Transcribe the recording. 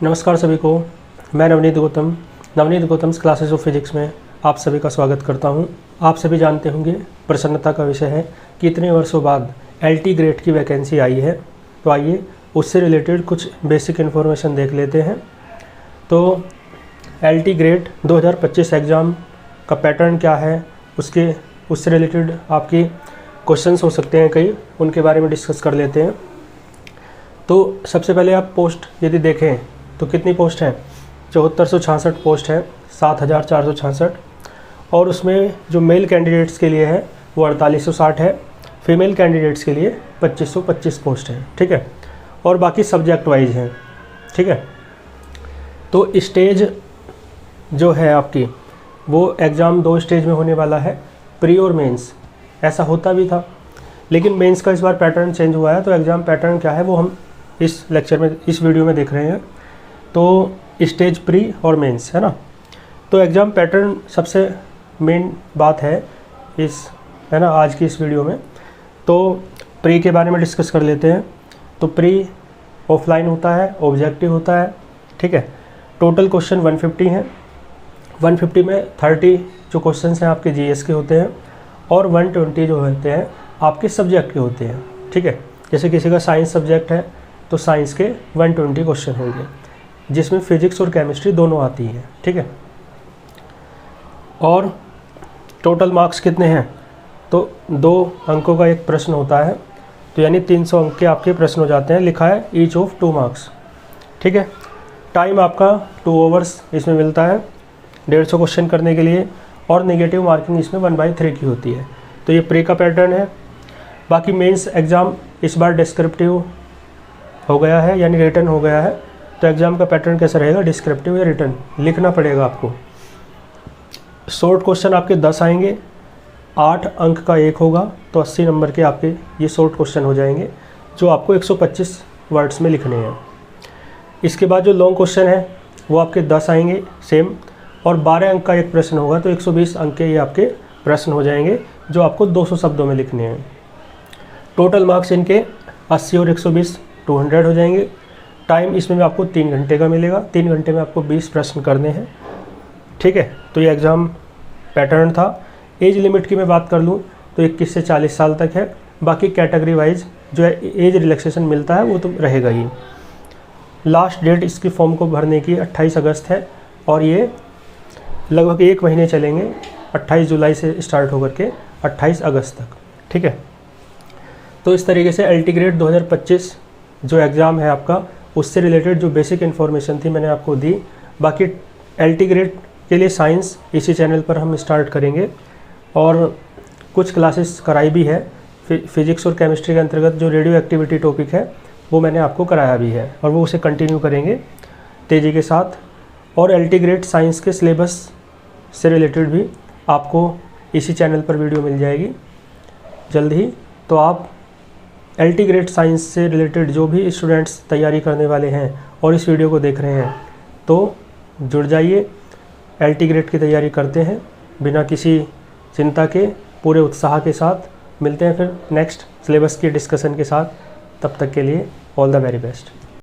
नमस्कार सभी को। मैं Navneet Gautam's classes of physics में आप सभी का स्वागत करता हूं। आप सभी जानते होंगे प्रसन्नता का विषय है कि इतने वर्षों बाद एलटी ग्रेड की वैकेंसी आई है। तो आइए उससे रिलेटेड कुछ बेसिक इन्फॉर्मेशन देख लेते हैं। तो एलटी ग्रेड 2025 एग्ज़ाम का पैटर्न क्या है, उससे रिलेटेड आपकी क्वेश्चंस हो सकते हैं कई, उनके बारे में डिस्कस कर लेते हैं। तो सबसे पहले आप पोस्ट यदि देखें तो कितनी पोस्ट हैं, 7466 पोस्ट है, 7466। और उसमें जो मेल कैंडिडेट्स के लिए है वो 4860 है, फीमेल कैंडिडेट्स के लिए 2525 पोस्ट है। ठीक है, और बाकी सब्जेक्ट वाइज हैं। ठीक है, तो स्टेज जो है आपकी वो एग्ज़ाम 2 स्टेज में होने वाला है, प्री और मेंस। ऐसा होता भी था, लेकिन मेंस का इस बार पैटर्न चेंज हुआ है। तो एग्ज़ाम पैटर्न क्या है वो हम इस लेक्चर में, इस वीडियो में देख रहे हैं। तो स्टेज प्री और मेंस है ना। तो एग्ज़ाम पैटर्न सबसे मेन बात है है ना आज की इस वीडियो में। तो प्री के बारे में डिस्कस कर लेते हैं। तो प्री ऑफलाइन होता है, ऑब्जेक्टिव होता है। ठीक है, टोटल क्वेश्चन 150 हैं। 150 में 30 जो क्वेश्चन हैं आपके जीएस के होते हैं और 120 जो होते हैं आपके सब्जेक्ट के होते हैं। ठीक है, जैसे किसी का साइंस सब्जेक्ट है तो साइंस के 120 क्वेश्चन होंगे, जिसमें फिजिक्स और केमिस्ट्री दोनों आती हैं। ठीक है, और टोटल मार्क्स कितने हैं, तो 2 अंकों का एक प्रश्न होता है। तो यानी 300 अंक के आपके प्रश्न हो जाते हैं। लिखा है ईच ऑफ 2 मार्क्स। ठीक है, टाइम आपका 2 आवर्स इसमें मिलता है 150 क्वेश्चन करने के लिए, और नेगेटिव मार्किंग इसमें 1/3 की होती है। तो ये प्री का पैटर्न है। बाकी मेंस एग्ज़ाम इस बार डिस्क्रिप्टिव हो गया है, यानी रिटन हो गया है। तो एग्ज़ाम का पैटर्न कैसा रहेगा, डिस्क्रिप्टिव या रिटन, लिखना पड़ेगा आपको। शॉर्ट क्वेश्चन आपके 10 आएंगे, 8 अंक का एक होगा, तो 80 नंबर के आपके ये शॉर्ट क्वेश्चन हो जाएंगे, जो आपको 125 वर्ड्स में लिखने हैं। इसके बाद जो लॉन्ग क्वेश्चन है वो आपके 10 आएंगे सेम, और 12 अंक का एक प्रश्न होगा, तो 120 अंक के ये आपके प्रश्न हो जाएंगे, जो आपको 200 शब्दों में लिखने हैं। टोटल मार्क्स इनके 80 और 120 200 हो जाएंगे। टाइम इसमें आपको 3 घंटे का मिलेगा। 3 घंटे में आपको 20 प्रश्न करने हैं। ठीक है, तो ये एग्ज़ाम पैटर्न था। एज लिमिट की मैं बात कर लूँ तो 21 से 40 साल तक है। बाकी कैटेगरी वाइज जो है एज रिलैक्सेशन मिलता है वो तो रहेगा ही। लास्ट डेट इसकी फॉर्म को भरने की 28 अगस्त है, और ये लगभग 1 महीने चलेंगे, 28 जुलाई से स्टार्ट होकर के 28 अगस्त तक। ठीक है, तो इस तरीके से एलटी ग्रेड 2025 जो एग्ज़ाम है आपका, उससे रिलेटेड जो बेसिक इन्फॉर्मेशन थी मैंने आपको दी। बाकी एलटी ग्रेड के लिए साइंस इसी चैनल पर हम स्टार्ट करेंगे, और कुछ क्लासेस कराई भी है। फिजिक्स और केमिस्ट्री के अंतर्गत जो रेडियो एक्टिविटी टॉपिक है वो मैंने आपको कराया भी है, और वो उसे कंटिन्यू करेंगे तेज़ी के साथ। और एलटी ग्रेड साइंस के सिलेबस से रिलेटेड भी आपको इसी चैनल पर वीडियो मिल जाएगी जल्द ही। तो आप एलटी ग्रेड साइंस से रिलेटेड जो भी स्टूडेंट्स तैयारी करने वाले हैं और इस वीडियो को देख रहे हैं, तो जुड़ जाइए। एलटी ग्रेड की तैयारी करते हैं बिना किसी चिंता के, पूरे उत्साह के साथ। मिलते हैं फिर नेक्स्ट सिलेबस की डिस्कशन के साथ। तब तक के लिए ऑल द वेरी बेस्ट।